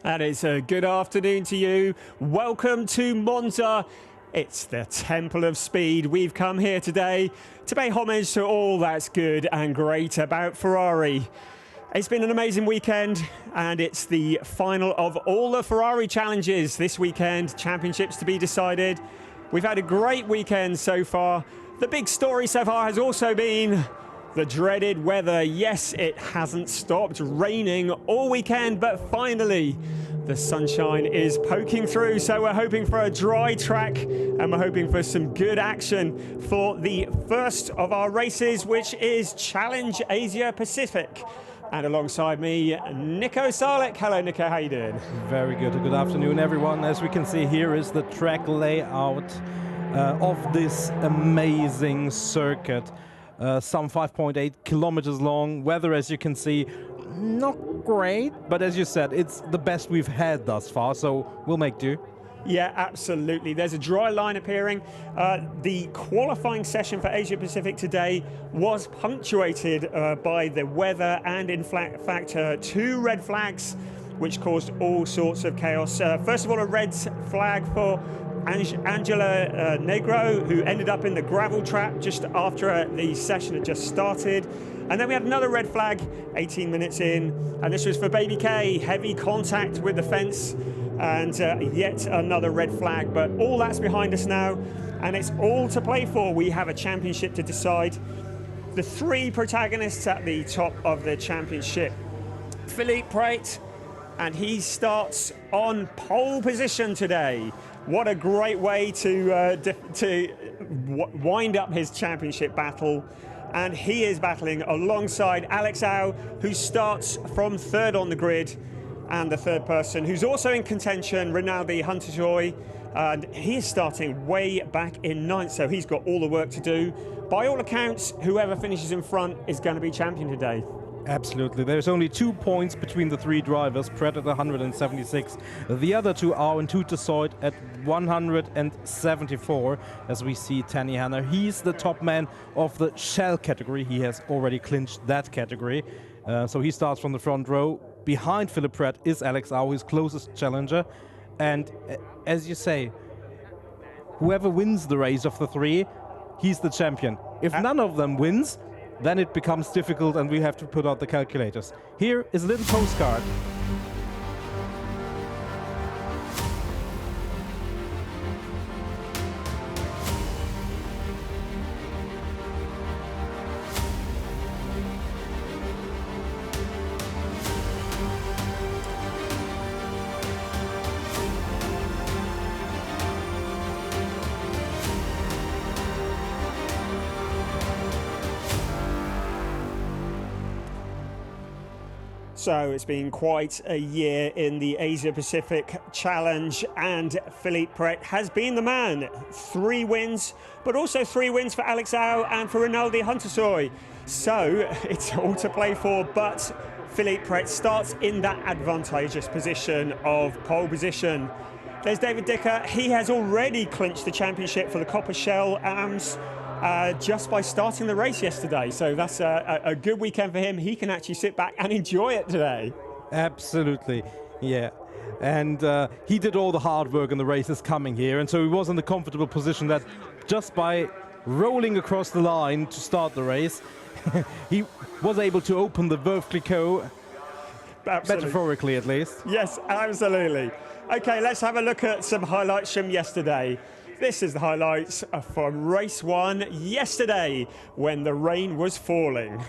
And it's a good afternoon to you. Welcome to Monza. It's the Temple of Speed. We've come here today to pay homage to all that's good and great about Ferrari. It's been an amazing weekend, and it's the final of all the Ferrari challenges this weekend, championships to be decided. We've had a great weekend so far. The big story so far has also been the dreaded weather. Yes, it hasn't stopped raining all weekend, but finally the sunshine is poking through. So we're hoping for a dry track, and we're hoping for some good action for the first of our races, which is Challenge Asia Pacific. And alongside me, Nico Sarlik. Hello, Nico, how you doing? Very good. Good afternoon, everyone. As we can see, here is the track layout of this amazing circuit. Some 5.8 kilometers long. Weather, as you can see, not great, but as you said, it's the best we've had thus far, so we'll make do. Yeah, absolutely. There's a dry line appearing. The qualifying session for Asia Pacific today was punctuated by the weather and, in fact, two red flags, which caused all sorts of chaos. First of all, a red flag for Angela Negro, who ended up in the gravel trap just after the session had just started. And then we had another red flag 18 minutes in, and this was for Baby K, heavy contact with the fence, and yet another red flag. But all that's behind us now, and it's all to play for. We have a championship to decide. The three protagonists at the top of the championship. Philippe Prait, and he starts on pole position today. What a great way to wind up his championship battle. And he is battling alongside Alex Au, who starts from third on the grid. And the third person, who's also in contention, Rinaldi Hunter-Joy, and he is starting way back in ninth, so he's got all the work to do. By all accounts, whoever finishes in front is going to be champion today. Absolutely. There's only 2 points between the three drivers, Pret at 176. The other two are in Tutesoid at 174. As we see Tanny Hanna, he's the top man of the Shell category. He has already clinched that category. So he starts from the front row. Behind Philippe Pret is Alex Au, his closest challenger. And as you say, whoever wins the race of the three, he's the champion. If none of them wins, then it becomes difficult and we have to put out the calculators. Here is a little postcard. So it's been quite a year in the Asia Pacific Challenge, and Philippe Pret has been the man. 3 wins, but also 3 wins for Alex Au and for Rinaldi Hunter-Joy. So it's all to play for, but Philippe Pret starts in that advantageous position of pole position. There's David Dicker. He has already clinched the championship for the Copper Shell AMS. Just by starting the race yesterday. So that's a good weekend for him. He can actually sit back and enjoy it today. Absolutely, yeah. And he did all the hard work in the races coming here, and so he was in the comfortable position that just by rolling across the line to start the race, he was able to open the Veuve Clicquot, metaphorically at least. Yes, absolutely. Okay, let's have a look at some highlights from yesterday. This is the highlights from race 1 yesterday when the rain was falling.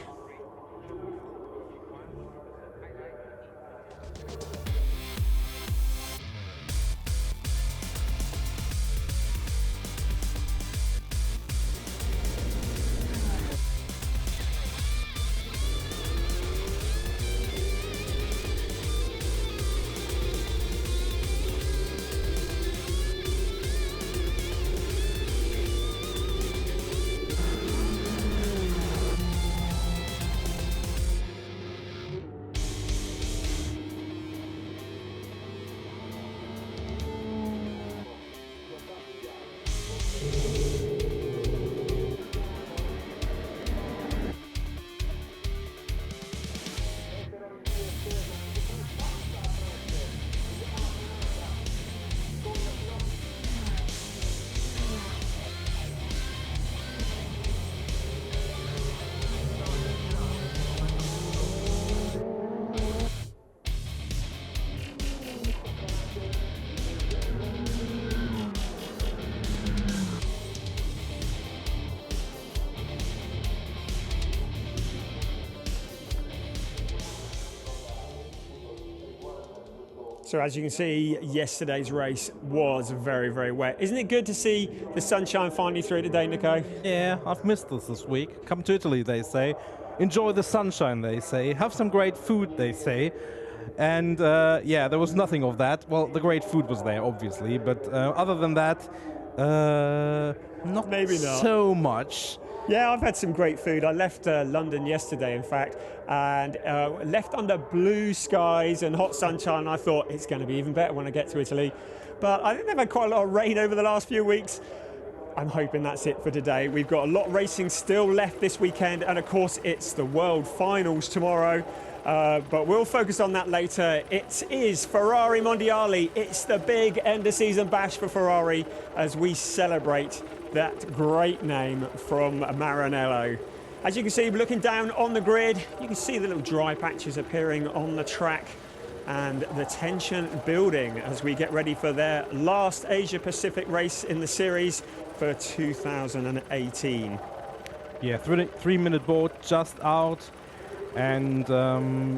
So as you can see, yesterday's race was very, very wet. Isn't it good to see the sunshine finally through today, Nico? Yeah, I've missed this week. Come to Italy, they say. Enjoy the sunshine, they say. Have some great food, they say. And yeah, there was nothing of that. Well, the great food was there, obviously, but other than that, Maybe not so much. Yeah, I've had some great food. I left London yesterday, in fact, and left under blue skies and hot sunshine. I thought it's going to be even better when I get to Italy. But I think they've had quite a lot of rain over the last few weeks. I'm hoping that's it for today. We've got a lot of racing still left this weekend, and of course it's the World Finals tomorrow. But we'll focus on that later. It is Ferrari Mondiali. It's the big end of season bash for Ferrari as we celebrate that great name from Maranello. As you can see, looking down on the grid, you can see the little dry patches appearing on the track and the tension building as we get ready for their last Asia Pacific race in the series for 2018. Yeah, 3-minute board just out. And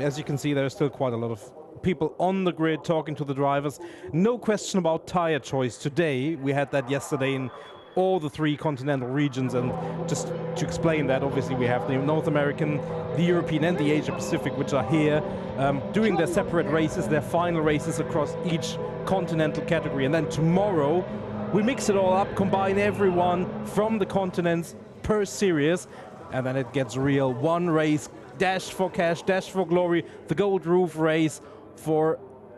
as you can see, there's still quite a lot of people on the grid talking to the drivers. No question about tyre choice today. We had that yesterday in all the 3 continental regions, and just to explain that, obviously we have the North American, the European and the Asia Pacific, which are here doing their separate races, their final races across each continental category. And then tomorrow we mix it all up, combine everyone from the continents per series, and then it gets real. One race, dash for cash, dash for glory, the gold roof race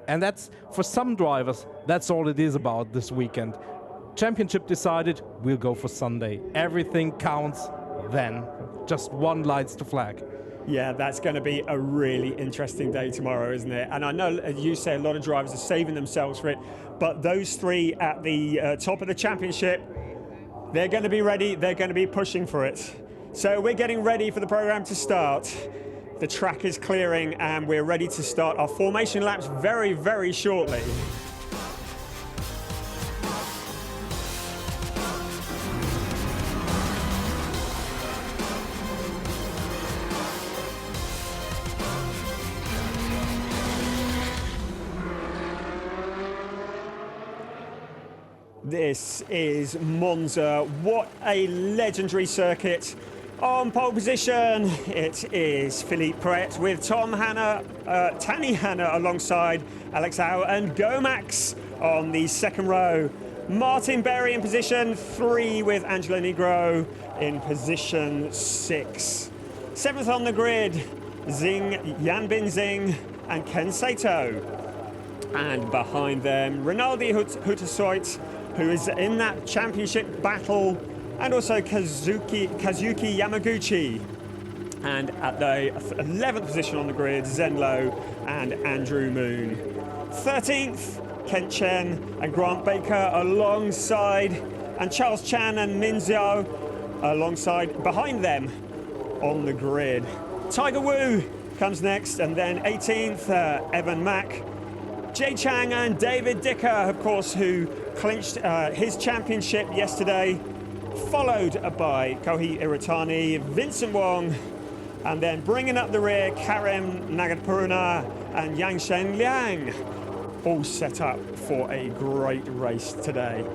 and that's for some drivers, that's all it is about this weekend. Championship decided, we'll go for Sunday. Everything counts then. Just one lights the flag. Yeah, that's going to be a really interesting day tomorrow, isn't it? And I know, as you say, a lot of drivers are saving themselves for it, but those 3 at the top of the championship, they're going to be ready, they're going to be pushing for it. So we're getting ready for the program to start. The track is clearing and we're ready to start our formation laps very, very shortly. This is Monza. What a legendary circuit. On pole position, it is Philippe Pret with Tanny Hanna alongside Alex Au and Gomax on the second row. Martin Berry in position 3 with Angelo Negro in position 6. 7th on the grid, Yanbin Zing and Ken Sato. And behind them, Rinaldi Hutasoit, who is in that championship battle, and also Kazuki Yamaguchi. And at the 11th position on the grid, Zenlo and Andrew Moon. 13th, Kent Chen and Grant Baker alongside, and Charles Chan and Min Xiao alongside behind them on the grid. Tiger Wu comes next, and then 18th, Evan Mack. Jay Chang and David Dicker, of course, who clinched his championship yesterday, followed by Kohi Iritani, Vincent Wong, and then bringing up the rear, Karim Nagarpurna and Yang Shen Liang, all set up for a great race today.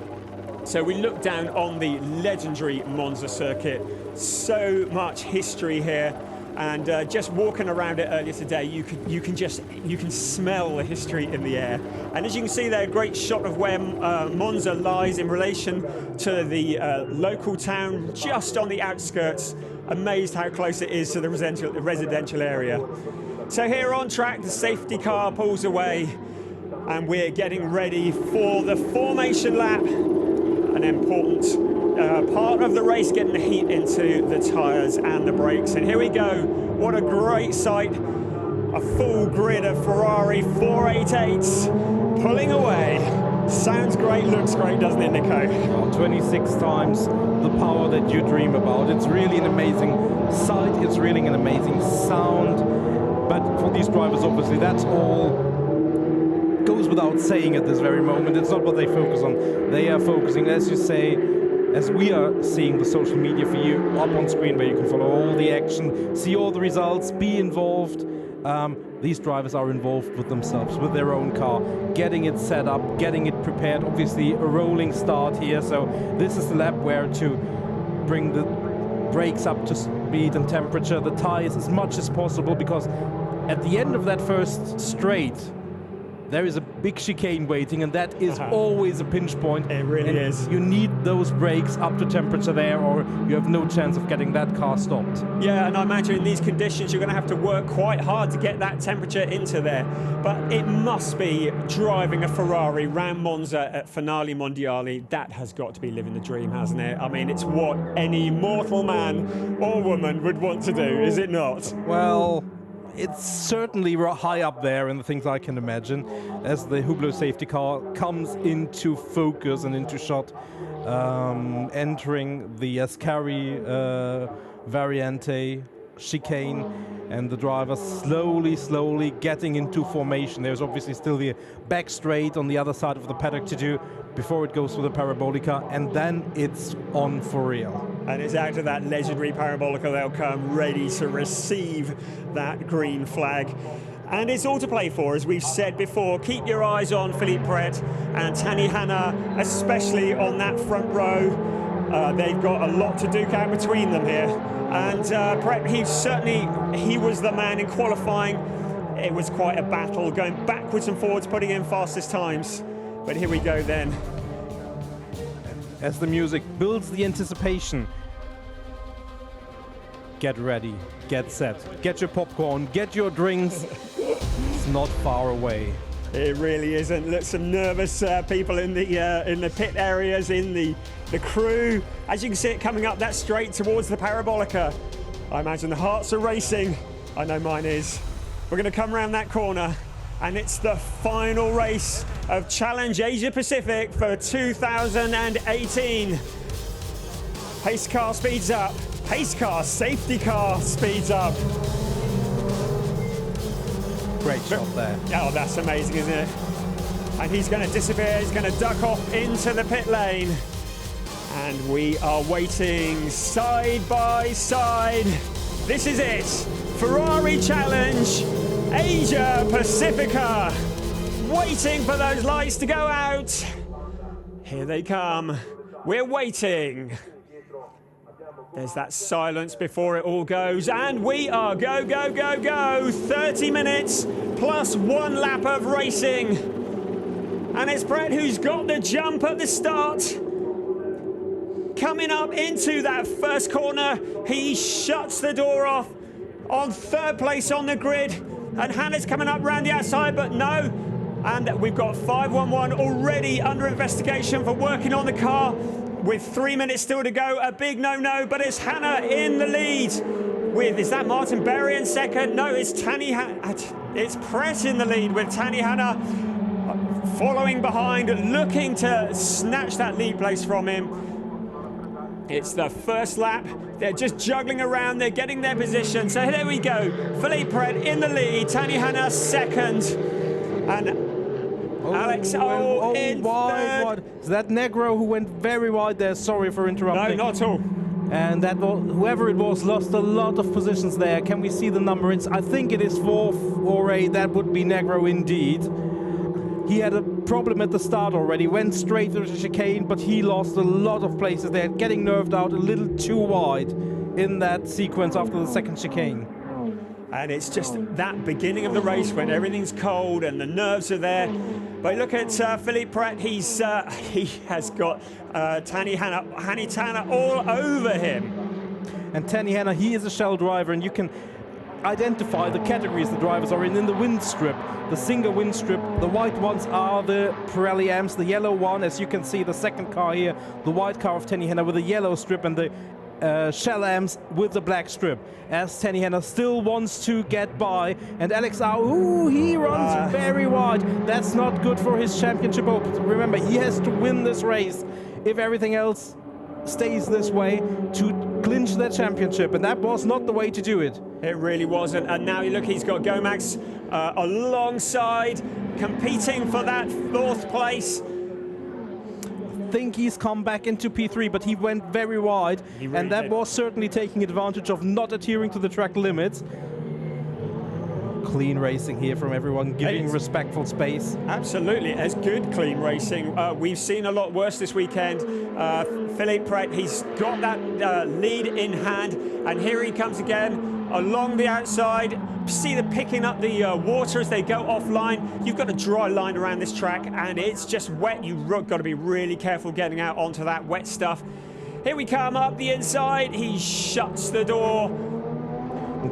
So we look down on the legendary Monza circuit, so much history here. And just walking around it earlier today, you can smell the history in the air. And as you can see there, a great shot of where Monza lies in relation to the local town, just on the outskirts. Amazed how close it is to the residential area. So here on track, the safety car pulls away, and we're getting ready for the formation lap. An important part of the race, getting the heat into the tyres and the brakes. And here we go. What a great sight. A full grid of Ferrari 488s pulling away. Sounds great, looks great, doesn't it, Nico? Well, 26 times the power that you dream about. It's really an amazing sight. It's really an amazing sound. But for these drivers, obviously, that's all goes without saying at this very moment. It's not what they focus on. They are focusing, as you say, as we are seeing the social media for you up on screen, where you can follow all the action, see all the results, be involved. these drivers are involved with themselves, with their own car, getting it set up, getting it prepared. Obviously, a rolling start here, so this is the lap where to bring the brakes up to speed and temperature, the tires as much as possible, because at the end of that first straight, there is a big chicane waiting, and that is always a pinch point. It really is. You need those brakes up to temperature there, or you have no chance of getting that car stopped. Yeah, and I imagine in these conditions you're going to have to work quite hard to get that temperature into there. But it must be driving a Ferrari round Monza at Finali Mondiali. That has got to be living the dream, hasn't it? I mean, it's what any mortal man or woman would want to do, is it not? Well, it's certainly high up there in the things I can imagine, as the Hublot safety car comes into focus and into shot, entering the Ascari Variante chicane, and the driver slowly getting into formation. There's obviously still the back straight on the other side of the paddock to do before it goes for the Parabolica, and then it's on for real. And it's out of that legendary Parabolica they'll come, ready to receive that green flag. And it's all to play for, as we've said before. Keep your eyes on Philippe Pret and Tani Hanna, especially on that front row. They've got a lot to duke out between them here. And Pret, he was the man in qualifying. It was quite a battle, going backwards and forwards, putting in fastest times. But here we go then. As the music builds the anticipation, get ready, get set, get your popcorn, get your drinks. It's not far away. It really isn't. Look, some nervous people in the pit areas, in the crew. As you can see it coming up that straight towards the Parabolica. I imagine the hearts are racing. I know mine is. We're going to come around that corner, and it's the final race of Challenge Asia Pacific for 2018. Pace car speeds up. Pace car, safety car speeds up. Great shot there. Oh, that's amazing, isn't it? And he's going to disappear. He's going to duck off into the pit lane. And we are waiting side by side. This is it. Ferrari Challenge Asia Pacifica. Waiting for those lights to go out. Here they come. We're waiting. There's that silence before it all goes, and we are go, go, go, go. 30 minutes plus 1 lap of racing. And it's Pret who's got the jump at the start. Coming up into that first corner, he shuts the door off on 3rd place on the grid. And Hannah's coming up round the outside, but no. And we've got 511 already under investigation for working on the car. With 3 minutes still to go, a big no-no, but it's Hannah in the lead. Is that Martin Berry in second? No, it's it's Pret in the lead with Tani Hanna following behind, looking to snatch that lead place from him. It's the first lap. They're just juggling around. They're getting their position. So there we go. Philippe Pret in the lead. Tani Hanna second. And Alex in wide. Is that Negro who went very wide there? Sorry for interrupting. No, not at all. And that whoever it was lost a lot of positions there. Can we see the number? I think it is 4 or 8. That would be Negro indeed. He had a problem at the start already, went straight to the chicane, but he lost a lot of places there, getting nerved out a little too wide in that sequence after the second chicane. And it's just that beginning of the race when everything's cold and the nerves are there. But look at Philippe Pret. He has got Tani Hanna all over him. And Tani Hanna, he is a shell driver, and you can identify the categories the drivers are in the wind strip. The single wind strip, the white ones are the Pirelli amps, the yellow one, as you can see, the second car here, the white car of Tani Hanna with the yellow strip, and the shell amps with the black strip, as Tani Hanna still wants to get by. And Alex Au, he runs very wide. That's not good for his championship hope. Remember, he has to win this race if everything else stays this way to clinch that championship, and that was not the way to do it. It really wasn't. And now you look, he's got Gomax alongside, competing for that 4th place. I think he's come back into P3, but he went very wide, and that was certainly taking advantage of not adhering to the track limits. clean racing here from everyone, giving respectful space. Absolutely, as good clean racing. We've seen a lot worse this weekend. Philippe Pret, he's got that lead in hand, and here he comes again along the outside. See the picking up the water as they go offline. You've got a dry line around this track, and it's just wet. You've got to be really careful getting out onto that wet stuff. Here we come up the inside. He shuts the door.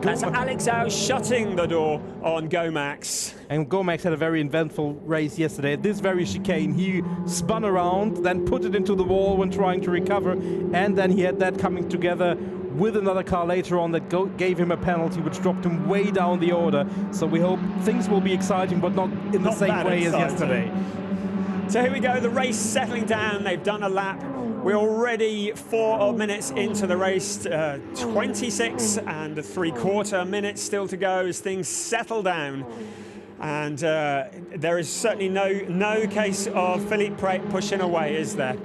That's Alex Au shutting the door on Gomax. And Gomax had a very eventful race yesterday. At this very chicane, he spun around, then put it into the wall when trying to recover, and then he had that coming together with another car later on that gave him a penalty, which dropped him way down the order. So we hope things will be exciting, but not in the same way as yesterday. So here we go, the race settling down. They've done a lap. We're already 4 minutes into the race, 26 and 3/4 minutes still to go as things settle down. And there is certainly no case of Philippe Pret pushing away, is there?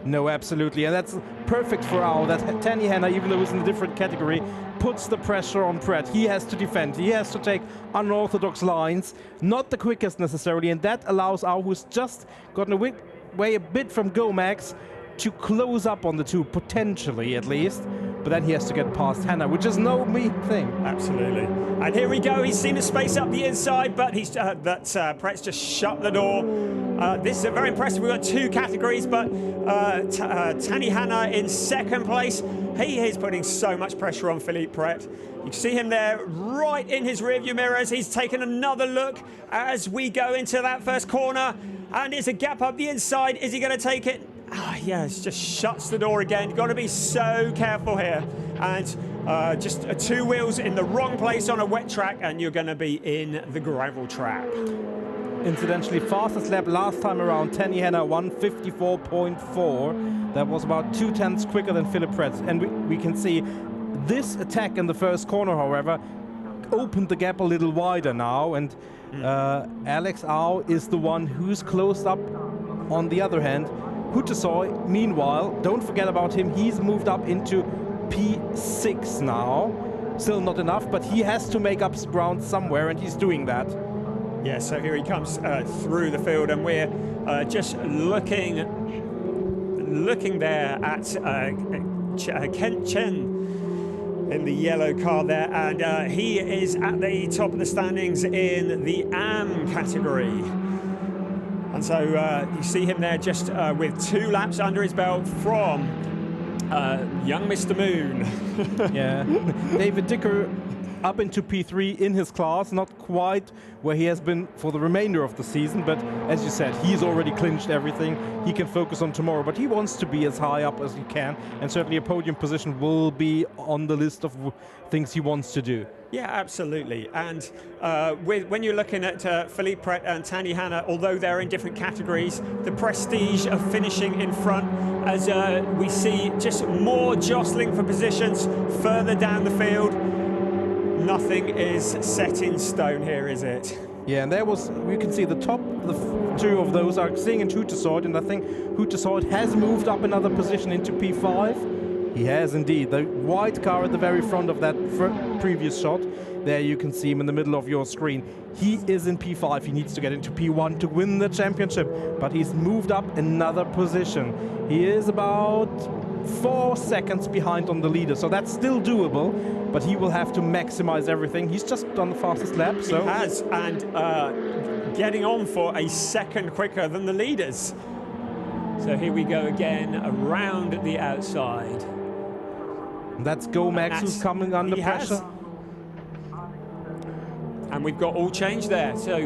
No, absolutely, and that's perfect for Au, that Tanny Hanna, even though it's in a different category, puts the pressure on Pret. He has to defend, he has to take unorthodox lines, not the quickest necessarily, and that allows Au, who's just gotten away a bit from Gomax, to close up on the two, potentially at least, but then he has to get past Hanna, which is no mean thing. Absolutely. And here we go, he's seen a space up the inside, but he's Pret's just shut the door. This is very impressive. We've got 2 categories, but Tanny Hanna in 2nd place. He is putting so much pressure on Philippe Pret. You can see him there right in his rearview mirror as he's taken another look as we go into that first corner. And there's a gap up the inside. Is he going to take it? Yeah, it just shuts the door again. You've got to be so careful here. And just 2 wheels in the wrong place on a wet track, and you're going to be in the gravel trap. Incidentally, fastest lap last time around, Tanny Hanna 1:54.4. That was about 2/10 quicker than Philippe Pret. And we can see this attack in the first corner, however, opened the gap a little wider now. And Alex Au is the one who's closed up on the other hand. Hutasoy, meanwhile, don't forget about him, he's moved up into P6 now. Still not enough, but he has to make up ground somewhere, and he's doing that. Yeah, so here he comes through the field, and we're just looking there at Kent Chen in the yellow car there, and he is at the top of the standings in the AM category. And so you see him there just with 2 laps under his belt from young Mr. Moon. Yeah, David Dicker up into P3 in his class, not quite where he has been for the remainder of the season, but as you said, he's already clinched everything. He can focus on tomorrow, but he wants to be as high up as he can, and certainly a podium position will be on the list of things he wants to do. Yeah, absolutely. And when you're looking at Philippe Pret and Tanny Hanna, although they're in different categories, the prestige of finishing in front, as we see just more jostling for positions further down the field. Nothing is set in stone here, is it? Yeah, and there was, you can see the top, the 2 of those are Xing and Hutasoy, and I think Hutasoy has moved up another position into P5. He has indeed. The white car at the very front of that previous shot, there you can see him in the middle of your screen. He is in P5, he needs to get into P1 to win the championship, but he's moved up another position. He is about 4 seconds behind on the leader, so that's still doable, but he will have to maximize everything. He's just done the fastest lap, so... He has, and getting on for a second quicker than the leaders. So here we go again, around the outside. And that's Gomax who's coming under pressure. And we've got all change there, so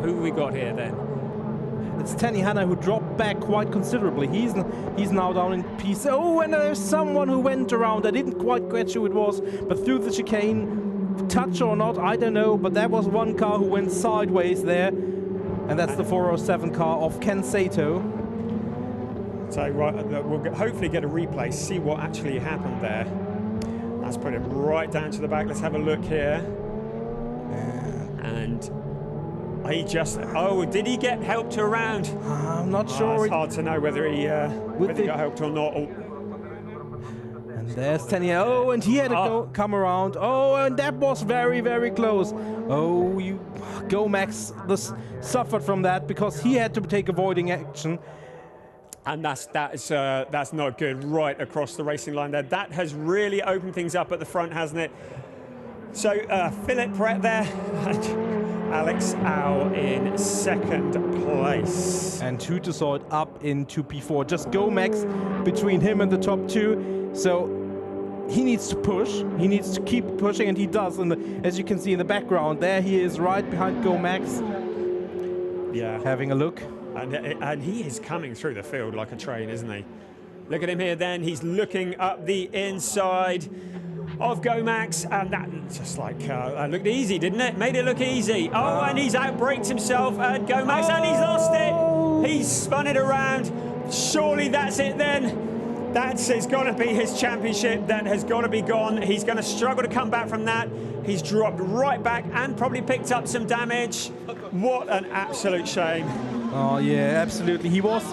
who have we got here then? It's Tanny Hanna who dropped back quite considerably. He's now down in P6. Oh, and there's someone who went around. I didn't quite catch who it was, but through the chicane, touch or not, I don't know, but there was one car who went sideways there, and that's the 407 car of Ken Sato. So we'll hopefully get a replay, see what actually happened there. Let's put it right down to the back. Let's have a look here. And he just, did he get helped around? I'm not sure. It's hard to know whether he got helped or not. And And there's Tanya. Oh, and he had to come around. Oh, and that was very, very close. Oh, Gomax suffered from that because he had to take avoiding action. And that's not good right across the racing line there. That has really opened things up at the front, hasn't it? So Philip Pret there, and Alex Au in second place. And Hüttesold up into P4. Just Gomax between him and the top two. So he needs to push. He needs to keep pushing, and he does. And as you can see in the background, there he is right behind Gomax. Yeah. Having a look. And he is coming through the field like a train, isn't he? Look at him here then. He's looking up the inside of Gomax, and that just like looked easy, didn't it? Made it look easy. Oh, and he's outbraked himself at Gomax, and he's lost it. He's spun it around. Surely that's it then. It's got to be his championship that has got to be gone. He's going to struggle to come back from that. He's dropped right back and probably picked up some damage. What an absolute shame. Oh yeah, absolutely. He was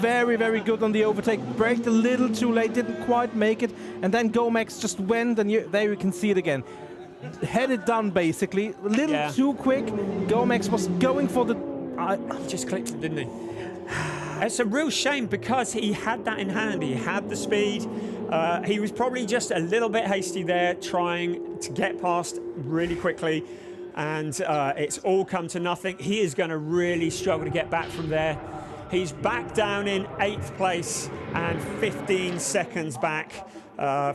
very, very good on the overtake. Braked a little too late, didn't quite make it. And then Gomax just went, and there you can see it again. Had it done basically. A little too quick. Gomax was going for the... He just clipped it, didn't he? It's a real shame because he had that in hand. He had the speed. He was probably just a little bit hasty there, trying to get past really quickly. And it's all come to nothing. He is going to really struggle to get back from there. He's back down in 8th place and 15 seconds back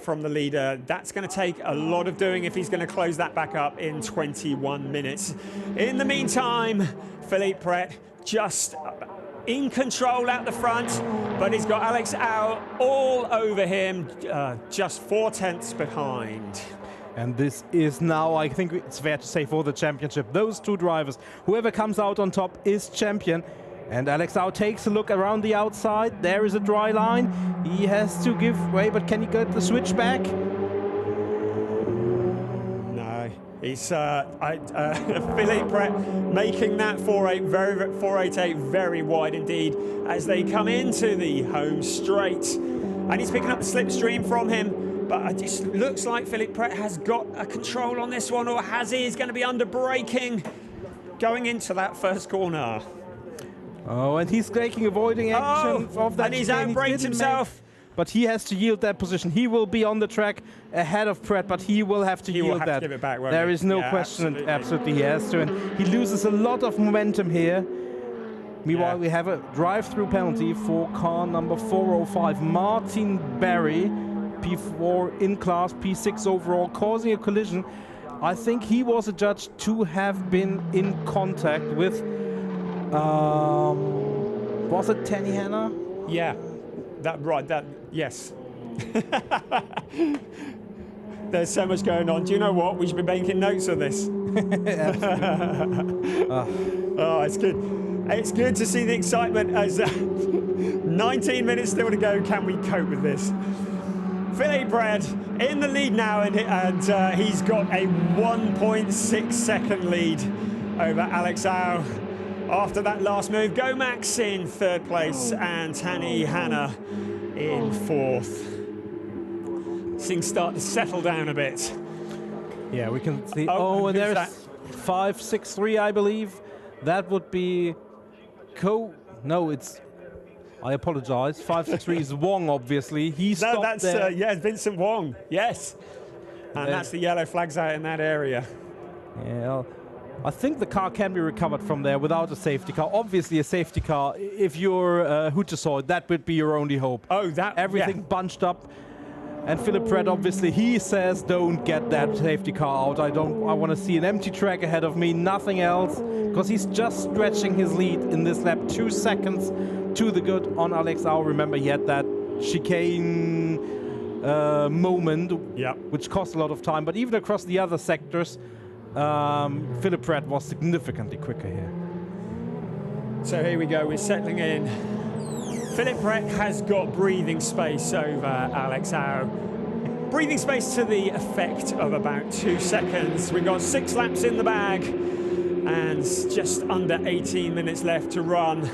from the leader. That's going to take a lot of doing if he's going to close that back up in 21 minutes. In the meantime, Philippe Pret just in control at the front, but he's got Alex Au all over him, just 4/10 behind. And this is now, I think it's fair to say, for the championship. Those two drivers, whoever comes out on top is champion. And Alex Au takes a look around the outside. There is a dry line. He has to give way, but can he get the switch back? No, he's Philippe Pret making that 488 very wide indeed as they come into the home straight. And he's picking up the slipstream from him. But it just looks like Philippe Pret has got a control on this one, or has he? He's going to be under braking going into that first corner. Oh, and he's taking avoiding action of that. And he's outbraked himself. But he has to yield that position. He will be on the track ahead of Pret, but he will have to yield that. To give it back, there is no question, absolutely he has to. And he loses a lot of momentum here. Meanwhile, we have a drive-through penalty for car number 405, Martin Barry. P4 in class, P6 overall, causing a collision. I think he was adjudged to have been in contact with, was it Tanny Hanna? Yeah, yes. There's so much going on. Do you know what? We should be making notes of this. Oh, it's good. It's good to see the excitement as 19 minutes still to go. Can we cope with this? Philippe Pret in the lead now, and he's got a 1.6 second lead over Alex Au. After that last move, Gomax in 3rd place and Tanny Hanna in 4th. Things start to settle down a bit. Yeah, we can see. Oh, and there's 563, I believe. That would be No, it's. I apologize. 563 is Wong, obviously. He stopped there. Yeah, Vincent Wong. Yes. And that's the yellow flags out in that area. Yeah. I think the car can be recovered from there without a safety car. Obviously, a safety car, if you're Hüttesold, that would be your only hope. Oh, everything bunched up. And Philippe Pret, obviously, he says, don't get that safety car out. I want to see an empty track ahead of me, nothing else. Because he's just stretching his lead in this lap. 2 seconds to the good on Alex Au. Remember, he had that chicane moment, which cost a lot of time. But even across the other sectors, Philippe Pret was significantly quicker here. So here we go, we're settling in. Philippe Pret has got breathing space over Alex Au. Breathing space to the effect of about 2 seconds. We've got 6 laps in the bag and just under 18 minutes left to run.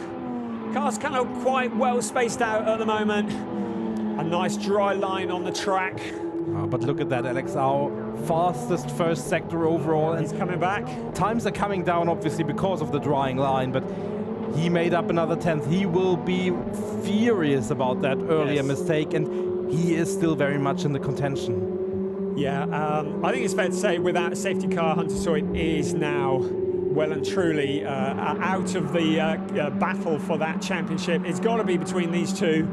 Car's kind of quite well spaced out at the moment. A nice dry line on the track. But look at that, Alex Au, fastest first sector overall. He's coming back. Times are coming down, obviously, because of the drying line, but he made up another 10th. He will be furious about that earlier mistake, and he is still very much in the contention. Yeah, I think it's fair to say without a safety car, Hunter Soit is now well and truly out of the battle for that championship. It's got to be between these two.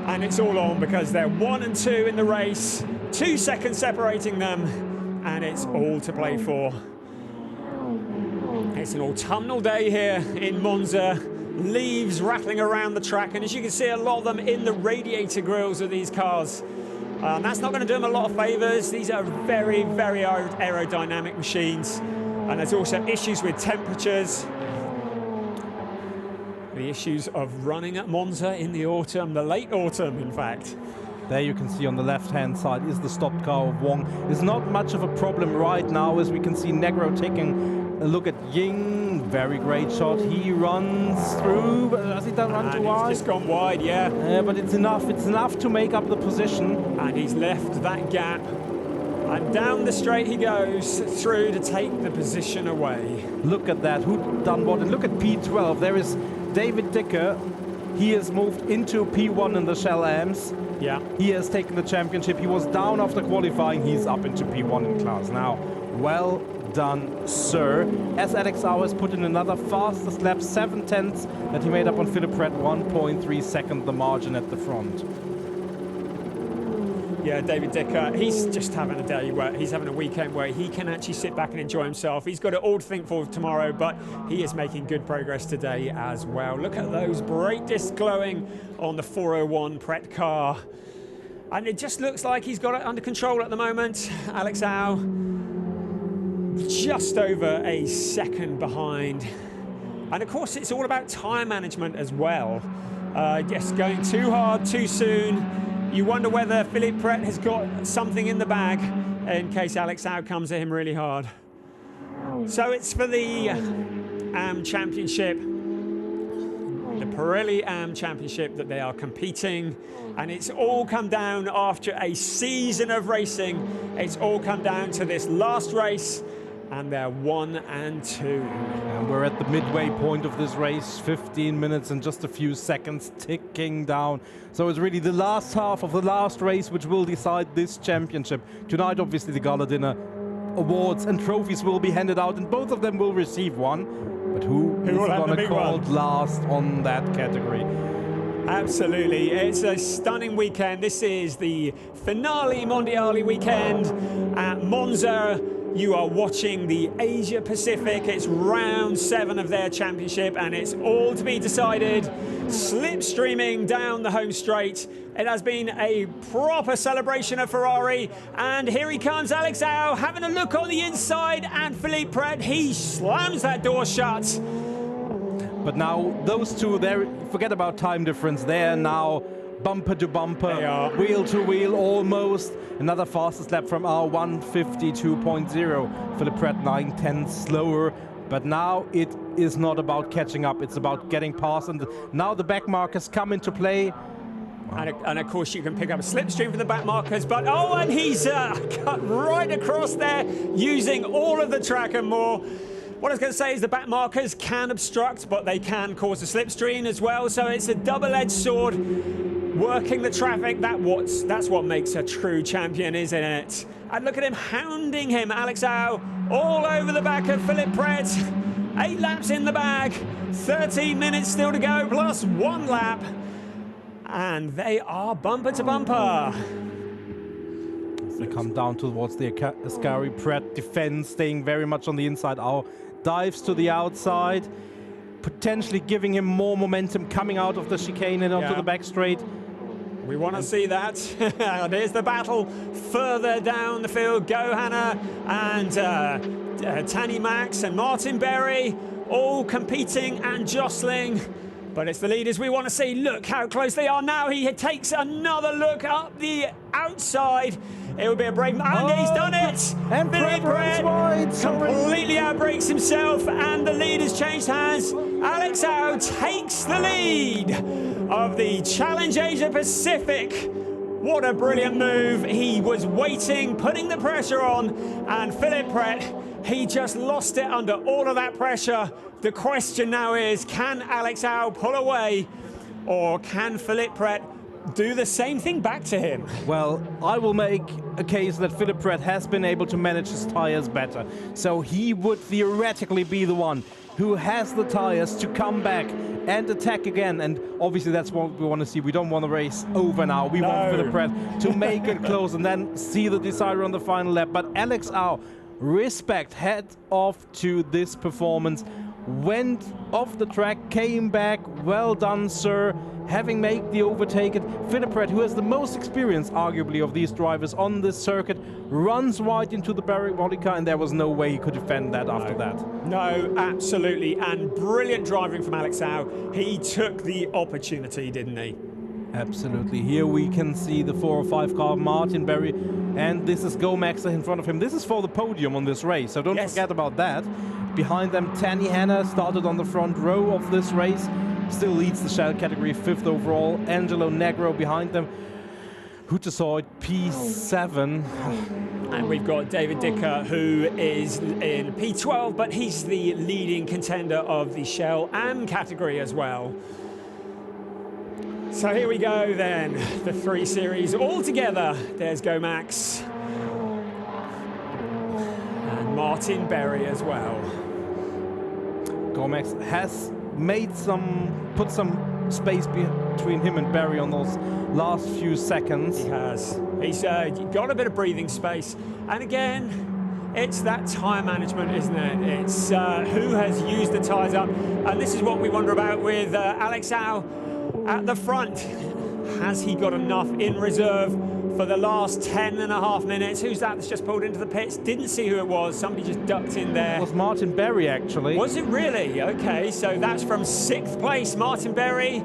And it's all on because they're 1 and 2 in the race, 2 seconds separating them, and it's all to play for. It's an autumnal day here in Monza, leaves rattling around the track, and as you can see, a lot of them in the radiator grills of these cars. That's not going to do them a lot of favours. These are very, very aerodynamic machines, and there's also issues with temperatures. The issues of running at Monza in the autumn, the late autumn, in fact. There you can see on the left-hand side is the stopped car of Wong. It's not much of a problem right now, as we can see Negro taking a look at Ying. Very great shot. He runs through, but has he done run too wide? He's just gone wide, yeah. But it's enough. It's enough to make up the position. And he's left that gap. And down the straight he goes through to take the position away. Look at that. Who done what? And look at P12. There is David Dicker. He has moved into P1 in the Shell AMS. Yeah. He has taken the championship. He was down after qualifying. He's up into P1 in class now. Well done, sir. As Alex Au has put in another fastest lap, 7/10 that he made up on Philip Pratt, 1.3 second the margin at the front. Yeah, David Dicker, he's just having a day where he's having a weekend where he can actually sit back and enjoy himself. He's got it all to think for tomorrow, but he is making good progress today as well. Look at those brake discs glowing on the 401 Pret car. And it just looks like he's got it under control at the moment. Alex Au, just over a second behind. And of course, it's all about time management as well. Just going too hard, too soon. You wonder whether Philippe Pret has got something in the bag in case Alex Au comes at him really hard. So it's for the AM Championship, the Pirelli AM Championship that they are competing, and it's all come down after a season of racing. It's all come down to this last race, and they're 1 and 2. And we're at the midway point of this race, 15 minutes and just a few seconds ticking down. So it's really the last half of the last race which will decide this championship. Tonight, obviously, the gala dinner, awards and trophies will be handed out, and both of them will receive one. But who is going to called last on that category? Absolutely, it's a stunning weekend. This is the Finali Mondiali weekend at Monza. You are watching the Asia Pacific. It's round 7 of their championship, and it's all to be decided. Slipstreaming down the home straight. It has been a proper celebration of Ferrari, and here he comes, Alex Au, having a look on the inside, and Philippe Pret, he slams that door shut. But now those two, forget about time difference. They're now bumper to bumper, wheel to wheel almost. Another fastest lap from our 152.0. Philip Pret 9/10 slower. But now it is not about catching up, it's about getting past. And now the back markers come into play. And of course you can pick up a slipstream for the back markers, but and he's cut right across there using all of the track and more. What I was going to say is the back markers can obstruct, but they can cause a slipstream as well. So it's a double-edged sword. Working the traffic, that's what makes a true champion, isn't it? And look at him hounding him, Alex Au, all over the back of Philip Pret. 8 laps in the bag, 13 minutes still to go, plus 1 lap. And they are bumper to bumper. As they come down towards the Ascari, Pret defends, staying very much on the inside. Au dives to the outside, potentially giving him more momentum coming out of the chicane and onto the back straight. We want to see that. There's the battle further down the field. Gohanna and Tanny Max and Martin Berry all competing and jostling. But it's the leaders we want to see. Look how close they are now. He takes another look up the outside. It would be a brave... And he's done it! And Philippe Pret completely outbreaks himself, and the lead has changed hands. Alex Au takes the lead of the Challenge Asia Pacific. What a brilliant move. He was waiting, putting the pressure on, and Philippe Pret, he just lost it under all of that pressure. The question now is, can Alex Au pull away, or can Philippe Pret do the same thing back to him? Well, I will make a case that Philippe Pret has been able to manage his tires better. So he would theoretically be the one who has the tires to come back and attack again. And obviously that's what we want to see. We don't want to race over now. We want Philippe Pret to make it close and then see the decider on the final lap. But Alex Au, respect, head off to this performance. Went off the track, came back. Well done, sir. Having made the overtake, Philippe Pret, who has the most experience, arguably, of these drivers on this circuit, runs wide into the body car, and there was no way he could defend that after that. No, absolutely, and brilliant driving from Alex Au. He took the opportunity, didn't he? Absolutely. Here we can see the 405 car, Martin Berry, and this is Gomax in front of him. This is for the podium on this race, so don't forget about that. Behind them, Tanny Hanna started on the front row of this race. Still leads the Shell category, 5th overall. Angelo Negro behind them. Hutasoid, P7. And we've got David Dicker, who is in P12, but he's the leading contender of the Shell AM category as well. So here we go then, the 3 series all together. There's Gomax. And Martin Berry as well. Gomax has put some space between him and Barry on those last few seconds. He has. He's got a bit of breathing space. And again, it's that tyre management, isn't it? It's who has used the tyres up. And this is what we wonder about with Alex Au at the front. Has he got enough in reserve for the last 10.5 minutes? Who's that that's just pulled into the pits? Didn't see who it was. Somebody just ducked in there. It was Martin Berry, actually. Was it really? Okay, so that's from 6th place. Martin Berry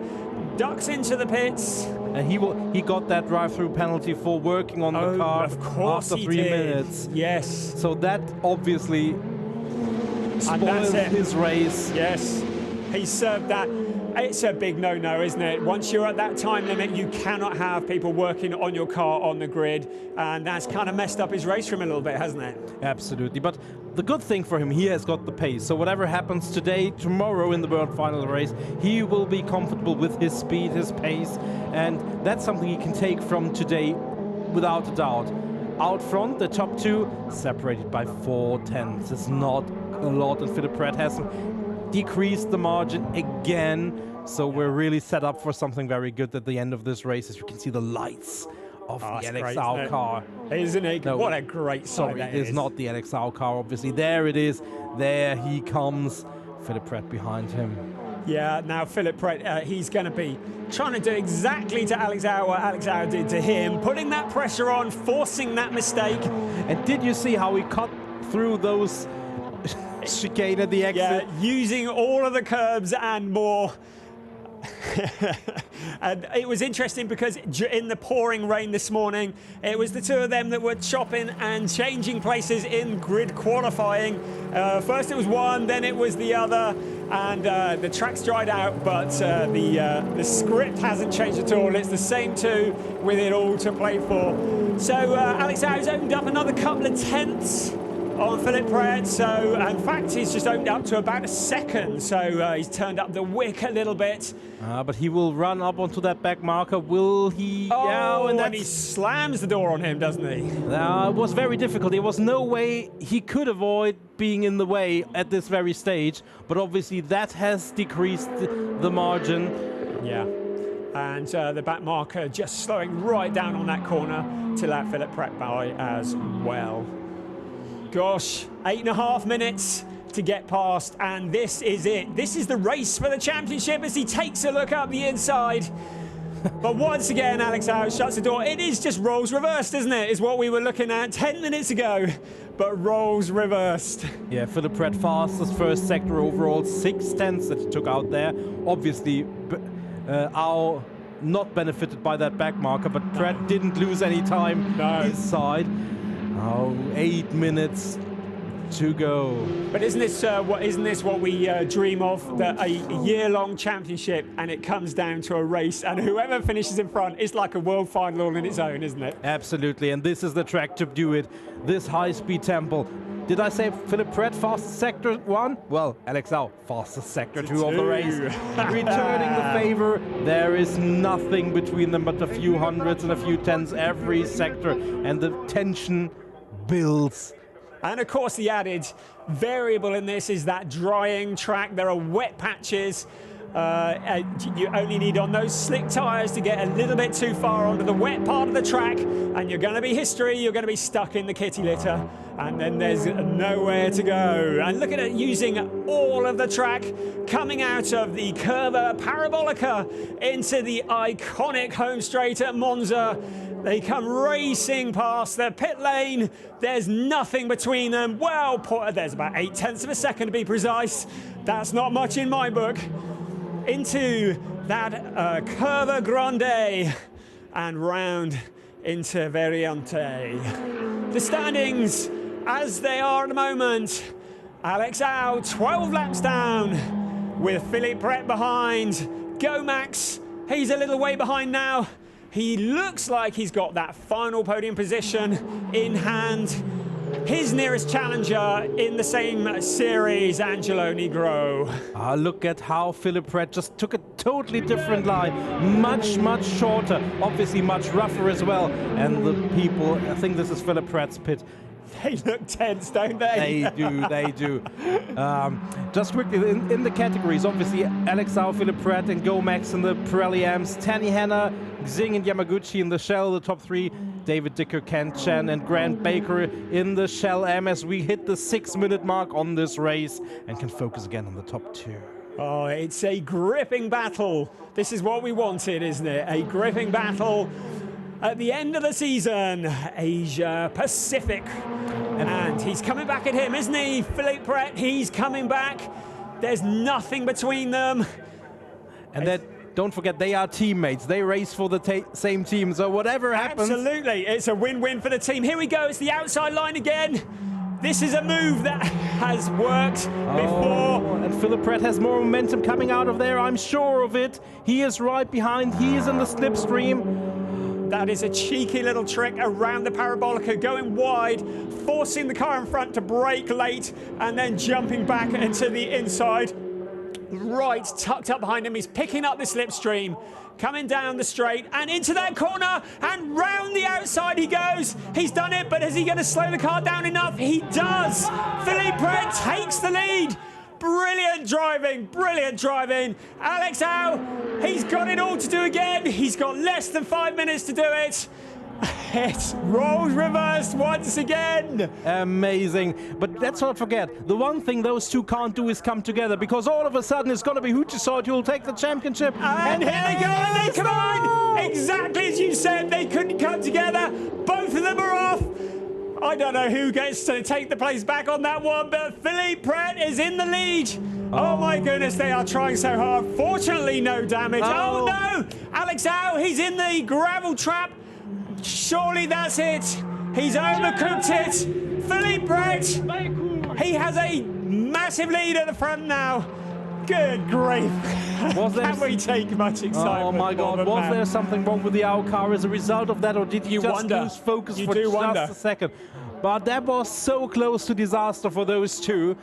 ducks into the pits. And he got that drive-through penalty for working on the car after 3 minutes. Yes. So that obviously spoiled his race. Yes, he served that. It's a big no-no, isn't it? Once you're at that time limit, you cannot have people working on your car on the grid, and that's kind of messed up his race for him a little bit, hasn't it? Absolutely, but the good thing for him, he has got the pace. So whatever happens today, tomorrow in the World Final race, he will be comfortable with his speed, his pace, and that's something he can take from today without a doubt. Out front, the top 2 separated by 4/10. It's not a lot, and Philippe Pret has decreased the margin again, so we're really set up for something very good at the end of this race. As you can see, the lights of the Alex Au car. Isn't it? No, what a great sight that is. It is not the Alex Au car, obviously. There it is. There he comes. Philippe Pret behind him. Yeah, now Philippe Pret, he's going to be trying to do exactly to Alex Au what Alex Au did to him, putting that pressure on, forcing that mistake. And did you see how he cut through those chicane at the exit? Yeah, using all of the curbs and more. And it was interesting because in the pouring rain this morning, it was the 2 of them that were chopping and changing places in grid qualifying. First it was one, then it was the other, and the track's dried out, but the script hasn't changed at all. It's the same 2 with it all to play for. So Alex Au's opened up another couple of tenths on Philippe Pret, so in fact he's just opened up to about a second, so he's turned up the wick a little bit. But he will run up onto that back marker. Will he? Oh, yeah, and he slams the door on him, doesn't he? It was very difficult. There was no way he could avoid being in the way at this very stage, but obviously that has decreased the margin. Yeah, and the back marker just slowing right down on that corner to let Philippe Pret by as well. Gosh, 8.5 minutes to get past, and this is it. This is the race for the championship as he takes a look up the inside. But once again, Alex Au shuts the door. It is just roles reversed, isn't it? Is what we were looking at 10 minutes ago, but roles reversed. Yeah, Philip Pratt fastest first sector overall, 6/10 that he took out there. Obviously, Au not benefited by that back marker, but Pratt didn't lose any time inside. Oh, 8 minutes to go. But isn't this what we dream of? That a year-long championship, and it comes down to a race, and whoever finishes in front is like a world final all in its own, isn't it? Absolutely, and this is the track to do it. This high-speed tempo. Did I say Philip Pratt fastest sector 1? Well, Alex Au fastest sector 2 of the race. Returning the favor. There is nothing between them but a few hundreds and a few tens every sector, and the tension builds. And of course, the added variable in this is that drying track. There are wet patches. You only need on those slick tyres to get a little bit too far onto the wet part of the track, and you're going to be history. You're going to be stuck in the kitty litter, and then there's nowhere to go. And look at it, using all of the track, coming out of the Curva Parabolica into the iconic home straight at Monza. They come racing past the pit lane. There's nothing between them. Well, there's about 8/10 of a second to be precise. That's not much in my book. Into that Curva Grande and round into Variante. The standings as they are at the moment. Alex Au 12 laps down with Philip Pratt behind. Go Max, he's a little way behind now. He looks like he's got that final podium position in hand. His nearest challenger in the same series, Angelo Negro. Look at how Philip Pratt just took a totally different line. Much, much shorter. Obviously much rougher as well. And the people, I think this is Philip Pratt's pit. They look tense, don't they? They do. Just quickly, in the categories, obviously Alex Au, Philip Pratt and Go Max in the Pirelli Ams, Tanny Hanna, Xing and Yamaguchi in the Shell, the top 3, David Dicker, Ken Chen and Grant Baker in the Shell M as we hit the 6-minute mark on this race and can focus again on the top 2. Oh, it's a gripping battle. This is what we wanted, isn't it? A gripping battle. At the end of the season, Asia Pacific. And he's coming back at him, isn't he? Philip Pratt, he's coming back. There's nothing between them. And then, don't forget, they are teammates. They race for the same team, so whatever happens... Absolutely, it's a win-win for the team. Here we go, it's the outside line again. This is a move that has worked before. And Philip Pratt has more momentum coming out of there, I'm sure of it. He is right behind, he is in the slipstream. That is a cheeky little trick around the Parabolica, going wide, forcing the car in front to brake late, and then jumping back into the inside. Right, tucked up behind him, he's picking up the slipstream, coming down the straight, and into that corner, and round the outside he goes. He's done it, but is he going to slow the car down enough? He does! Philip Pratt takes the lead. Brilliant driving. Alex Au, he's got it all to do again. He's got less than 5 minutes to do it. It's roles reversed once again. Amazing. But let's not forget, the one thing those two can't do is come together, because all of a sudden it's going to be Hutchisort who will take the championship. And here they go, and they come on. Exactly as you said, they couldn't come together. Both of them are off. I don't know who gets to take the place back on that one, but Philip Pratt is in the lead. Oh my goodness, they are trying so hard. Fortunately, no damage. Oh no! Alex Au, he's in the gravel trap. Surely that's it. He's overcooked it. Philip Pratt, he has a massive lead at the front now. Good grief. Can we take much excitement? Oh my God, was there something wrong with the Au car as a result of that, or did you just wonder. lose focus You for do just wonder. a second? But that was so close to disaster for those two.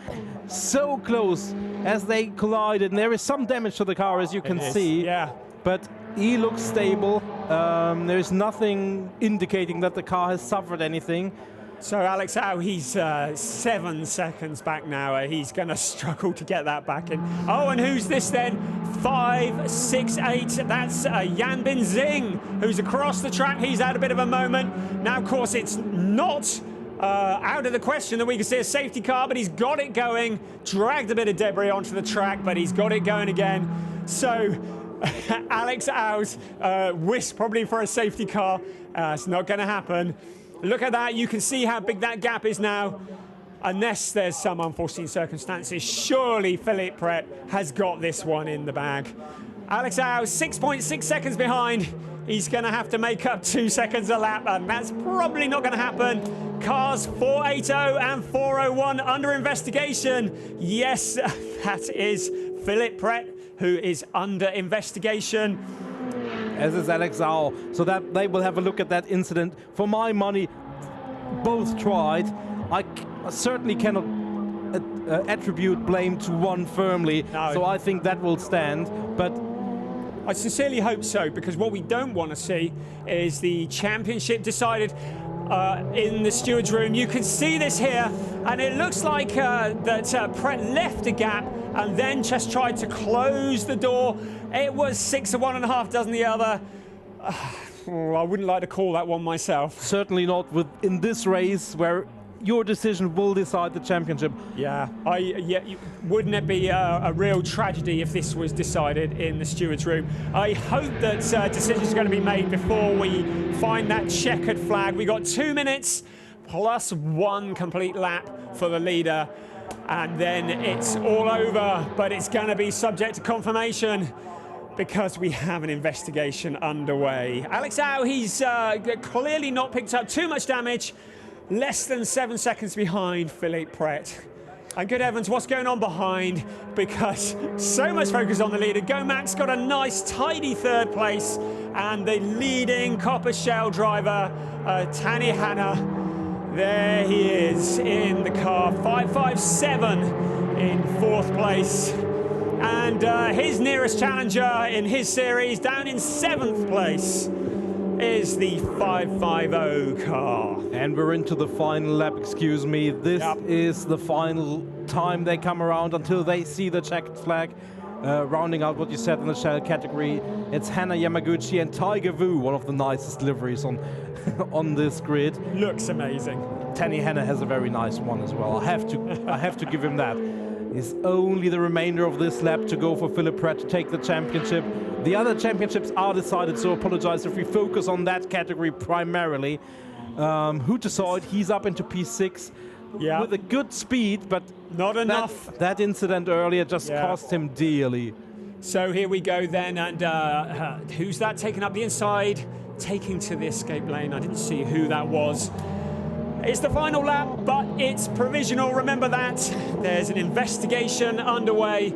So close as they collided, and there is some damage to the car, as you can see. Yeah. But he looks stable. There's nothing indicating that the car has suffered anything. So Alex Au, he's 7 seconds back now. He's going to struggle to get that back in. Oh, and who's this then? 5, 6, 8. That's Yan Bin Xing, who's across the track. He's had a bit of a moment. Now, of course, it's not out of the question that we can see a safety car, but he's got it going. Dragged a bit of debris onto the track, but he's got it going again. So Alex Au's wish probably for a safety car. It's not going to happen. Look at that. You can see how big that gap is now. Unless there's some unforeseen circumstances, surely Philippe Pret has got this one in the bag. Alex Au, 6.6 seconds behind. He's going to have to make up 2 seconds a lap, and that's probably not going to happen. Cars 480 and 401 under investigation. Yes, that is Philippe Pret, who is under investigation. As is Alex Au, so that they will have a look at that incident. For my money, both tried. I certainly cannot attribute blame to one firmly, no. So I think that will stand. But I sincerely hope so, because what we don't want to see is the championship decided in the steward's room. You can see this here, and it looks like that Pret left a gap and then just tried to close the door. It was 6 of one and a half dozen the other. I wouldn't like to call that one myself. Certainly not in this race where your decision will decide the championship. Yeah, wouldn't it be a real tragedy if this was decided in the steward's room? I hope that decisions are going to be made before we find that checkered flag. We got 2 minutes plus 1 complete lap for the leader, and then it's all over, but it's going to be subject to confirmation because we have an investigation underway. Alex Au, he's clearly not picked up too much damage. Less than 7 seconds behind Philippe Pret. And good heavens, what's going on behind? Because so much focus on the leader. Gomac's got a nice, tidy 3rd place. And the leading Copper Shell driver, Tani Hanna, there he is in the car. 557 in 4th place. And his nearest challenger in his series, down in 7th place, is the 550 car. And we're into the final lap, excuse me. This is the final time they come around until they see the checkered flag. Rounding out what you said in the shell category, it's Hana Yamaguchi and Tiger Wu, one of the nicest liveries on on this grid. Looks amazing. Tani Hanna has a very nice one as well. I have to give him that. It's only the remainder of this lap to go for Philippe Pret to take the championship. The other championships are decided, so apologize if we focus on that category primarily. Hutasoid, he's up into P6 with a good speed, but not enough. That incident earlier just cost him dearly. So here we go then, and who's that taking up the inside? Taking to the escape lane. I didn't see who that was. It's the final lap, but it's provisional. Remember that. There's an investigation underway.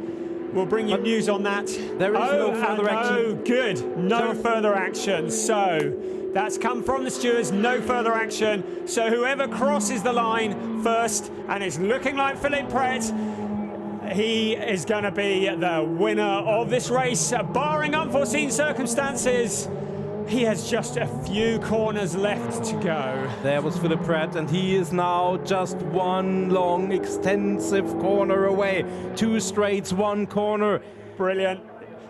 We'll bring you news on that. There is no further action. Oh, good. No further action. So that's come from the stewards. No further action. So whoever crosses the line first, and it's looking like Philippe Pret, he is going to be the winner of this race, barring unforeseen circumstances. He has just a few corners left to go. There was Philippe Pret, and he is now just one long, extensive corner away. 2 straights, 1 corner. Brilliant.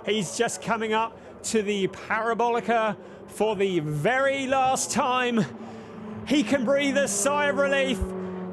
He's just coming up to the Parabolica for the very last time. He can breathe a sigh of relief.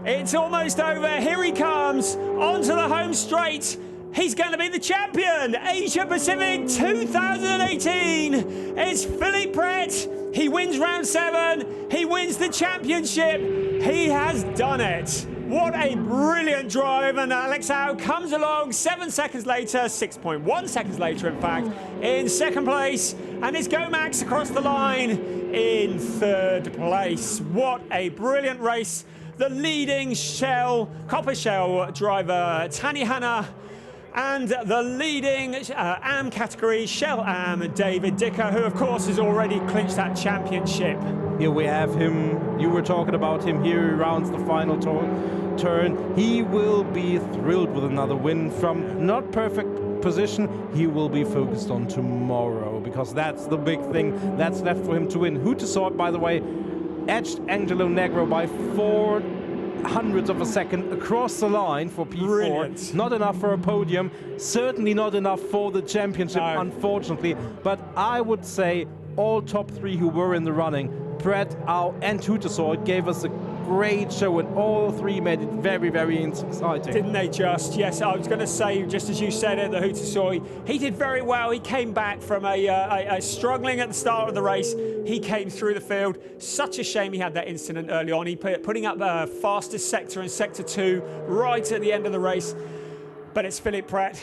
It's almost over. Here he comes onto the home straight. He's going to be the champion, Asia Pacific 2018. It's Philippe Pret. He wins round 7. He wins the championship. He has done it. What a brilliant drive. And Alex Au comes along 7 seconds later, 6.1 seconds later, in fact, in 2nd place. And it's Gomax across the line in 3rd place. What a brilliant race. The leading Copper Shell driver, Tani Hanna, and the leading AM category, Shell AM, David Dicker, who of course has already clinched that championship. Here we have him. You were talking about him. Here he rounds the final turn. He will be thrilled with another win from not perfect position. He will be focused on tomorrow, because that's the big thing that's left for him to win. Hutasoid, by the way, edged Angelo Negro by 0.04 of a second across the line for P4. Brilliant. Not enough for a podium, certainly not enough for the championship, unfortunately. But I would say all top 3 who were in the running, Pret, Au and Hutasoid, gave us a great show, and all three made it very, very exciting. Didn't they just? Yes, I was going to say, just as you said it, the Hootasoy, he did very well. He came back from a struggling at the start of the race. He came through the field. Such a shame he had that incident early on. He putting up the fastest sector in Sector 2 right at the end of the race. But it's Philip Pratt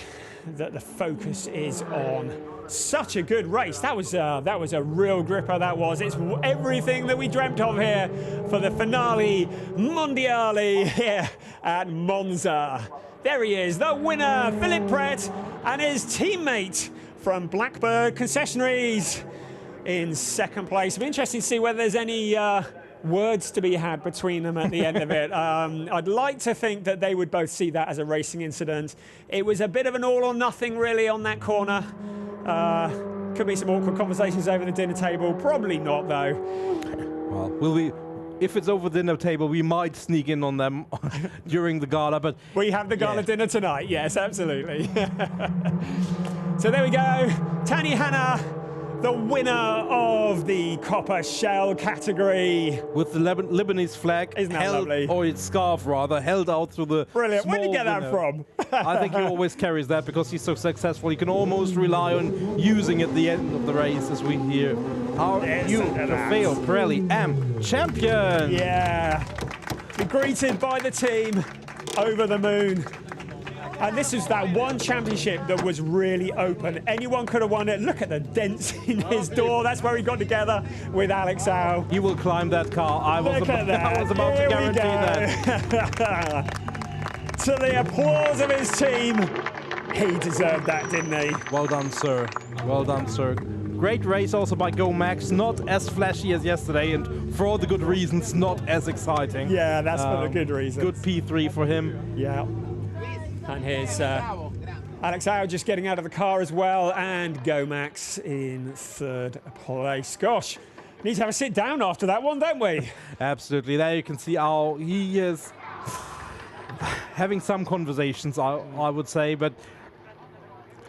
that the focus is on. Such a good race. That was a real gripper, that was. It's everything that we dreamt of here for the Finali Mondiali here at Monza. There he is, the winner, Philip Pratt, and his teammate from Blackbird Concessionaries in second place. It'll be interesting to see whether there's any words to be had between them at the end of it. I'd like to think that they would both see that as a racing incident. It was a bit of an all or nothing really on that corner. Could be some awkward conversations over the dinner table. Probably not, though. Well, if it's over the dinner table, we might sneak in on them during the gala. But we have the gala dinner tonight. Yes, absolutely. So there we go. Tanya Hanna, the winner of the Copper Shell category. With the Lebanese flag, isn't that lovely? Or its scarf rather, held out through the Brilliant. Where did you get that from? I think he always carries that because he's so successful. He can almost rely on using it at the end of the race, as we hear. Our new Trofeo Pirelli M champion. Yeah. Be greeted by the team over the moon. And this is that one championship that was really open. Anyone could have won it. Look at the dents in his door. That's where he got together with Alex Au. He will climb that car. I was about to guarantee that. To the applause of his team. He deserved that, didn't he? Well done, sir. Well done, sir. Great race also by Go Max. Not as flashy as yesterday, and for all the good reasons, not as exciting. Yeah, that's for the good reasons. Good P3 for him. Yeah. And here's Alex Au just getting out of the car as well, and Go Max in third place. Gosh, need to have a sit down after that one, don't we? Absolutely. There you can see how he is having some conversations, I would say, but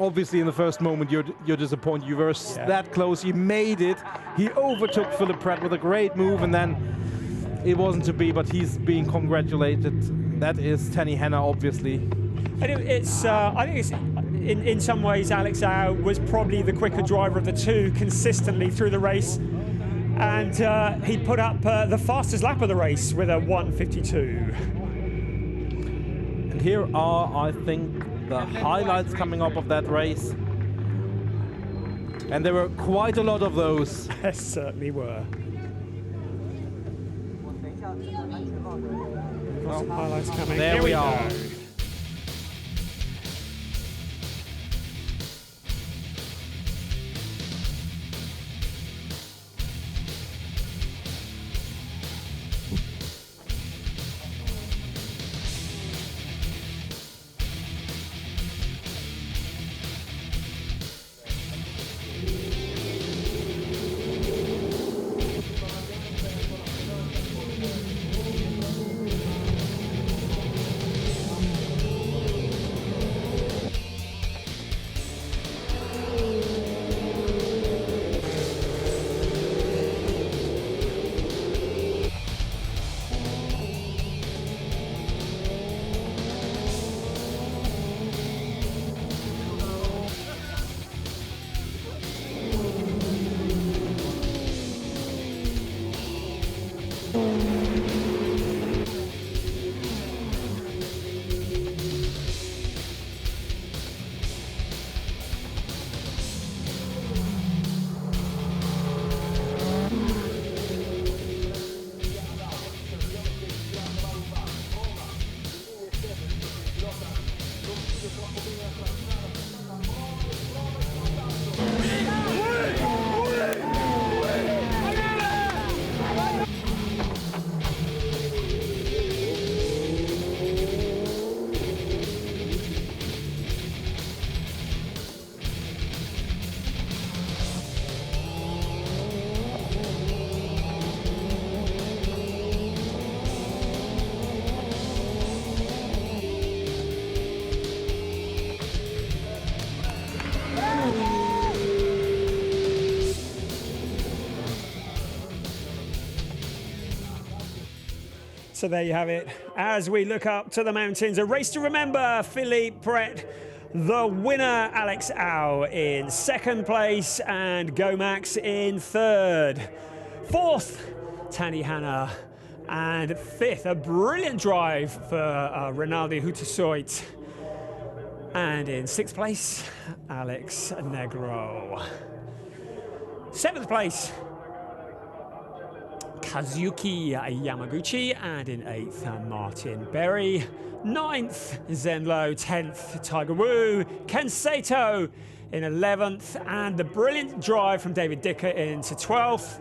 obviously in the first moment you're disappointed. You were that close. You made it. He overtook Philip Pratt with a great move, and then it wasn't to be, but he's being congratulated. That is Tanya Hanna, obviously. And I think it's, in some ways, Alex Au was probably the quicker driver of the two consistently through the race. And he put up the fastest lap of the race with a 1:52. And here are, I think, the highlights coming up of that race. And there were quite a lot of those. There certainly were. Well, highlights coming. There we are. Go. So there you have it. As we look up to the mountains, a race to remember. Philippe Pret, the winner. Alex Au in second place, and Gomax in third. Fourth, Tani Hanna, and fifth, a brilliant drive for Rinaldi Hutasoit. And in sixth place, Alex Negro. Seventh place, Kazuki Yamaguchi, and in eighth, Martin Berry. Ninth, Zenlo. 10th, Tiger Wu. Ken Sato in 11th, and the brilliant drive from David Dicker into 12th.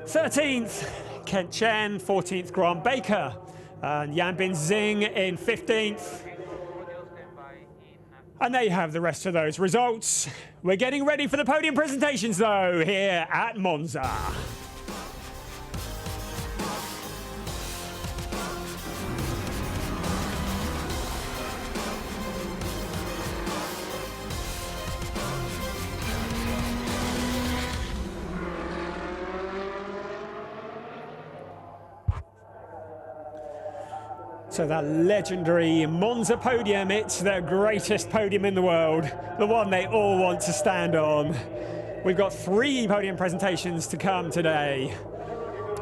13th, Kent Chen. 14th, Grant Baker. And Yanbin Xing in 15th. And there you have the rest of those results. We're getting ready for the podium presentations, though, here at Monza. So that legendary Monza podium, it's the greatest podium in the world, the one they all want to stand on. We've got 3 podium presentations to come today.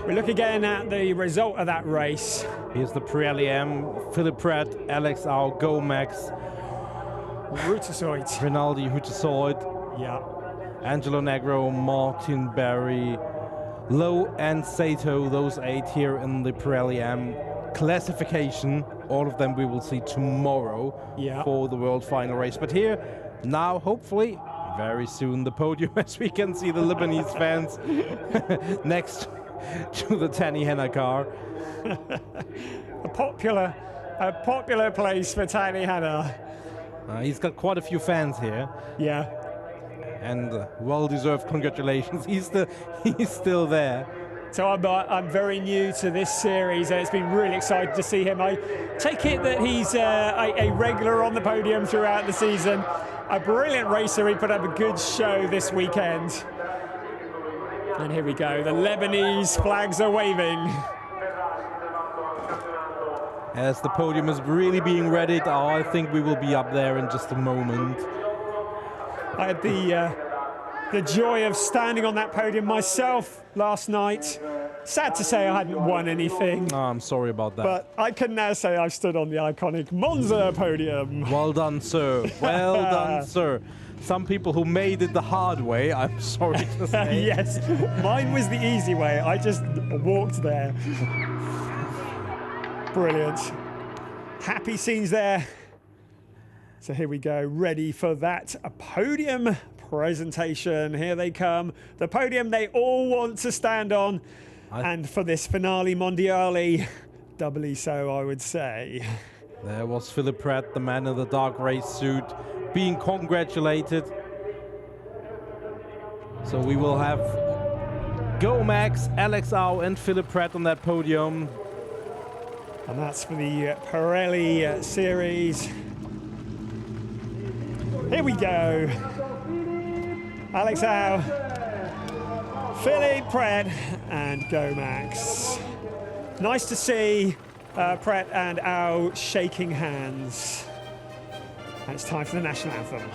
We look again at the result of that race. Here's the Pirelli M, Philippe Pret, Alex Au, Gomax, Hutasoit. Rinaldi Hutasoit, Yeah. Angelo Negro, Martin Berry, Lowe and Sato, those 8 here in the Pirelli M classification. All of them we will see tomorrow for the world final race. But here, now, hopefully, very soon, the podium, as we can see the Lebanese fans next to the Tani Hanna car. A popular place for Tani Hanna. He's got quite a few fans here. Yeah. And well-deserved congratulations. He's still there. So I'm very new to this series, and it's been really exciting to see him. I take it that he's a regular on the podium throughout the season. A brilliant racer. He put up a good show this weekend. And here we go. The Lebanese flags are waving. As the podium is really being readied, I think we will be up there in just a moment. I had the joy of standing on that podium myself last night. Sad to say I hadn't won anything. Oh, I'm sorry about that. But I can now say I've stood on the iconic Monza podium. Well done, sir. Well done, sir. Some people who made it the hard way, I'm sorry to say. Yes, mine was the easy way. I just walked there. Brilliant. Happy scenes there. So here we go, ready for that podium presentation. Here they come. The podium they all want to stand on. And for this Finali Mondiali, doubly so, I would say. There was Philippe Pret, the man in the dark race suit, being congratulated. So we will have Gomax, Alex Au and Philippe Pret on that podium. And that's for the Pirelli series. Here we go. Alex Au, Philippe Pret and Gomax. Nice to see Pret and Au shaking hands. And it's time for the national anthem.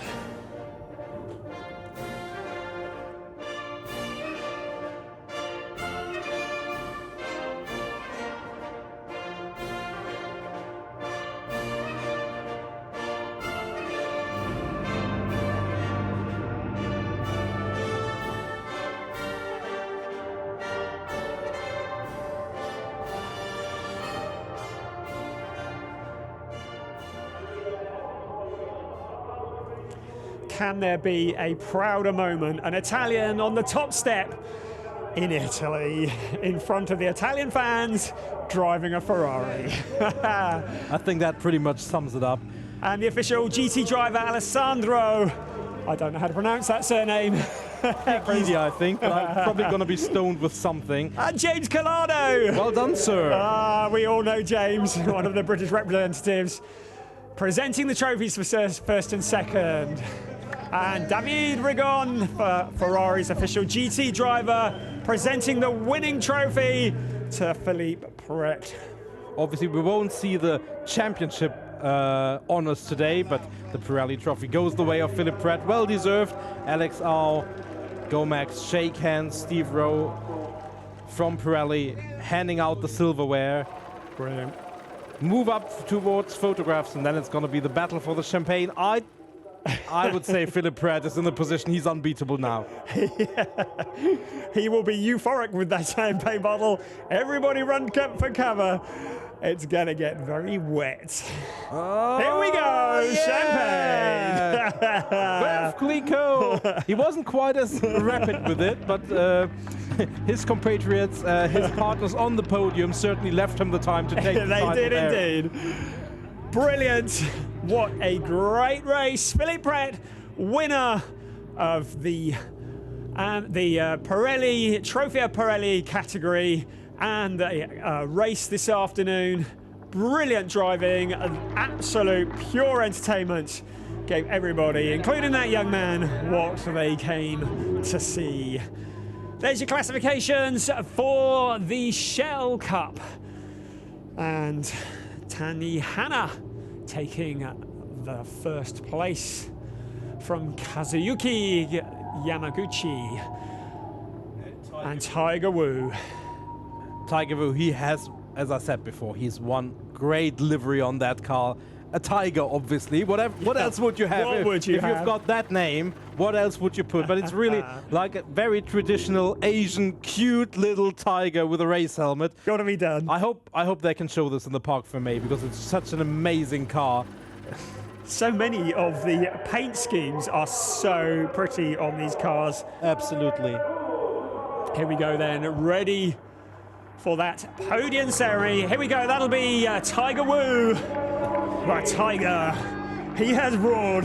Can there be a prouder moment? An Italian on the top step in Italy, in front of the Italian fans, driving a Ferrari. I think that pretty much sums it up. And the official GT driver, Alessandro. I don't know how to pronounce that surname. Easy, I think, but I'm probably going to be stoned with something. And James Collado. Well done, sir. We all know James, one of the British representatives, presenting the trophies for first and second. And David Rigon, Ferrari's official GT driver, presenting the winning trophy to Philippe Pret. Obviously, we won't see the championship honors today, but the Pirelli Trophy goes the way of Philip Pratt. Well deserved. Alex Au, Gomax, shake hands. Steve Rowe from Pirelli handing out the silverware. Brilliant. Move up towards photographs, and then it's going to be the battle for the champagne. I would say Philip Pratt is in the position he's unbeatable now. He will be euphoric with that champagne bottle. Everybody run for cover. It's going to get very wet. Oh, here we go, yeah. champagne. Clico. He wasn't quite as rapid with it, but his compatriots, his partners on the podium certainly left him the time to take the They did there. indeed. Brilliant. What a great race. Philip Pratt, winner of the Pirelli Trophy of Pirelli category and a race this afternoon. Brilliant driving, an absolute pure entertainment. Gave everybody, including that young man, what they came to see. There's your classifications for the Shell Cup. And Tani Hana taking the first place from Kazuyuki Yamaguchi and Tiger Wu. Tiger Wu, he has, as I said before, he's one great livery on that car. A tiger, obviously. What else would you have? If you've got that name, what else would you put? But it's really like a very traditional Asian, cute little tiger with a race helmet. Got to be done. I hope they can show this in the park for May, because it's such an amazing car. So many of the paint schemes are so pretty on these cars. Absolutely. Here we go then, ready for that podium ceremony. Here we go, that'll be Tiger Wu. Right, Tiger, he has roared.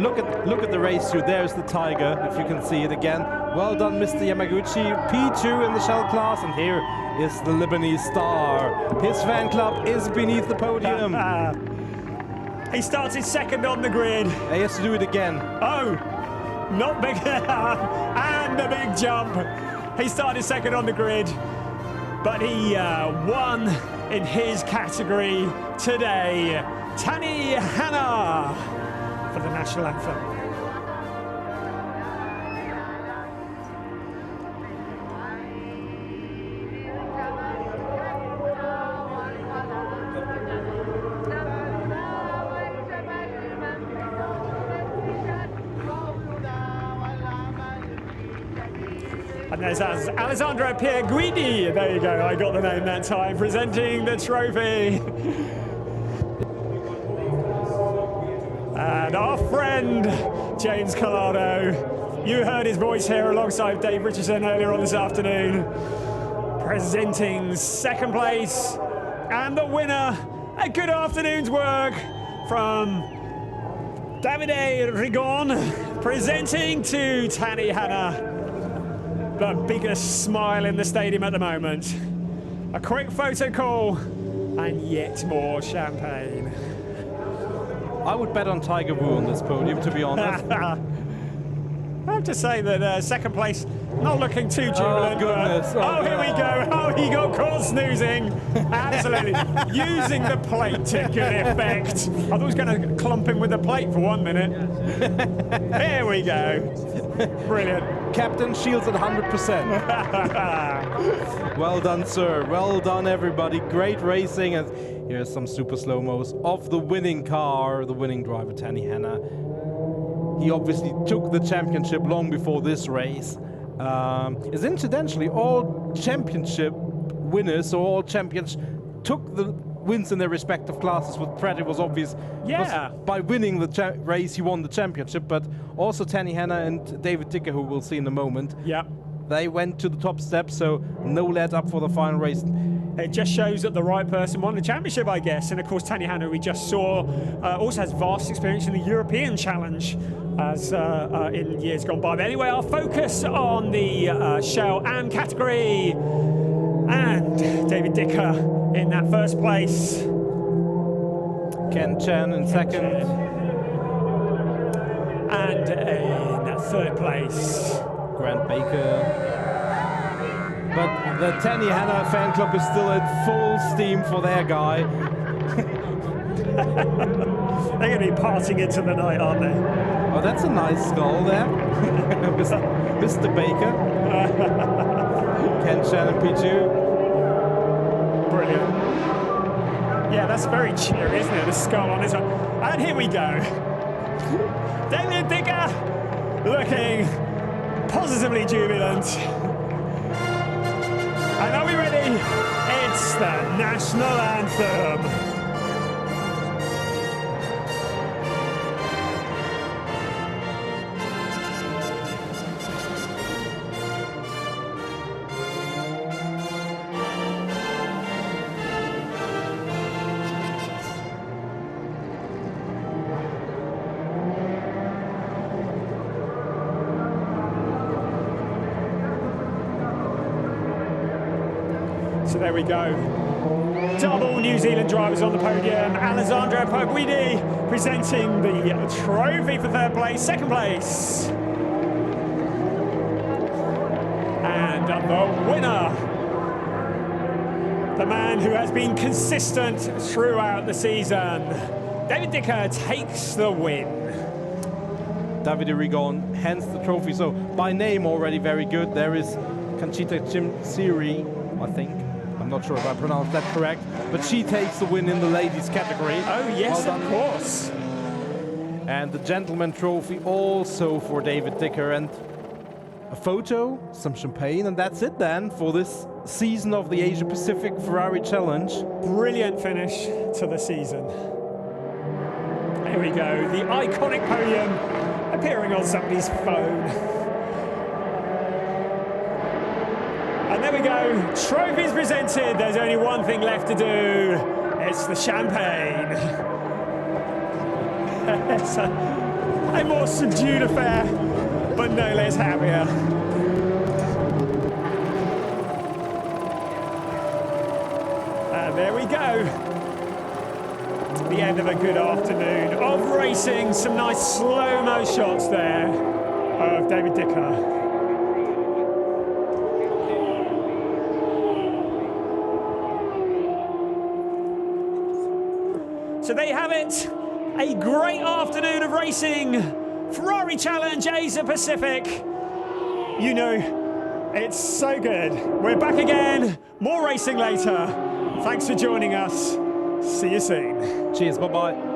Look at the race suit. There's the Tiger, if you can see it again. Well done, Mr. Yamaguchi. P2 in the Shell class, and here is the Lebanese star. His fan club is beneath the podium. He started second on the grid. He has to do it again. Oh, not big and a big jump. He started second on the grid, but he won in his category today. Tani Hana for the national anthem. And there's Alessandro Pierguidi. There you go, I got the name that time, presenting the trophy. And our friend, James Collado. You heard his voice here alongside Dave Richardson earlier on this afternoon. Presenting second place. And the winner, a good afternoon's work from Davide Rigon, presenting to Tani Hana. The biggest smile in the stadium at the moment. A quick photo call, and yet more champagne. I would bet on Tiger Wu on this podium, to be honest. I have to say that second place, not looking too jubilant. Oh, goodness. Oh, here we go. Oh, he got caught snoozing. Absolutely. Using the plate to good effect. I thought he was going to clump him with the plate for 1 minute. Here we go. Brilliant. Captain Shields at 100%. Well done, sir. Well done, everybody. Great racing. And here's some super slow-mos of the winning car, the winning driver, Tani Hana. He obviously took the championship long before this race. Is incidentally, all championship winners, or all champions, took the wins in their respective classes. With Pratt, it was obvious. Yeah. By winning the race, he won the championship. But also Tani Hana and David Dicker, who we'll see in a moment. Yeah. They went to the top step, so no let up for the final race. It just shows that the right person won the championship, I guess. And of course, Tani Hana, we just saw, also has vast experience in the European Challenge as in years gone by. But anyway, our focus on the Shell AM category. And David Dicker in that first place. Ken Chen in second. And in third place, Grant Baker. but the Tanny Hannah fan club is still in full steam for their guy. They're going to be partying into the night, aren't they? Oh, that's a nice skull there. Mr. Baker. Ken Shannon Pichu. Brilliant. Yeah, that's very cheery, isn't it? The skull on his own. And here we go. David Dicker looking positively jubilant. And are we ready? It's the national anthem. So there we go. Double New Zealand drivers on the podium. Alessandro Poguidi presenting the trophy for third place, second place. And the winner, the man who has been consistent throughout the season, David Dicker takes the win. Davide Rigon hands the trophy. So by name already very good. There is Conchita Chimsiri, I think. I'm not sure if I pronounced that correct, but she takes the win in the ladies category. Oh yes, well of course. And the gentleman trophy also for David Dicker, and a photo, some champagne, and that's it then for this season of the Asia Pacific Ferrari Challenge. Brilliant finish to the season. Here we go, the iconic podium appearing on somebody's phone. And there we go, trophies presented. There's only one thing left to do. It's the champagne. It's a more subdued affair, but no less happier. And there we go. The end of a good afternoon of racing. Some nice slow-mo shots there of David Dicker. So there you have it, a great afternoon of racing. Ferrari Challenge Asia Pacific. You know, it's so good. We're back again, more racing later. Thanks for joining us. See you soon. Cheers, bye-bye.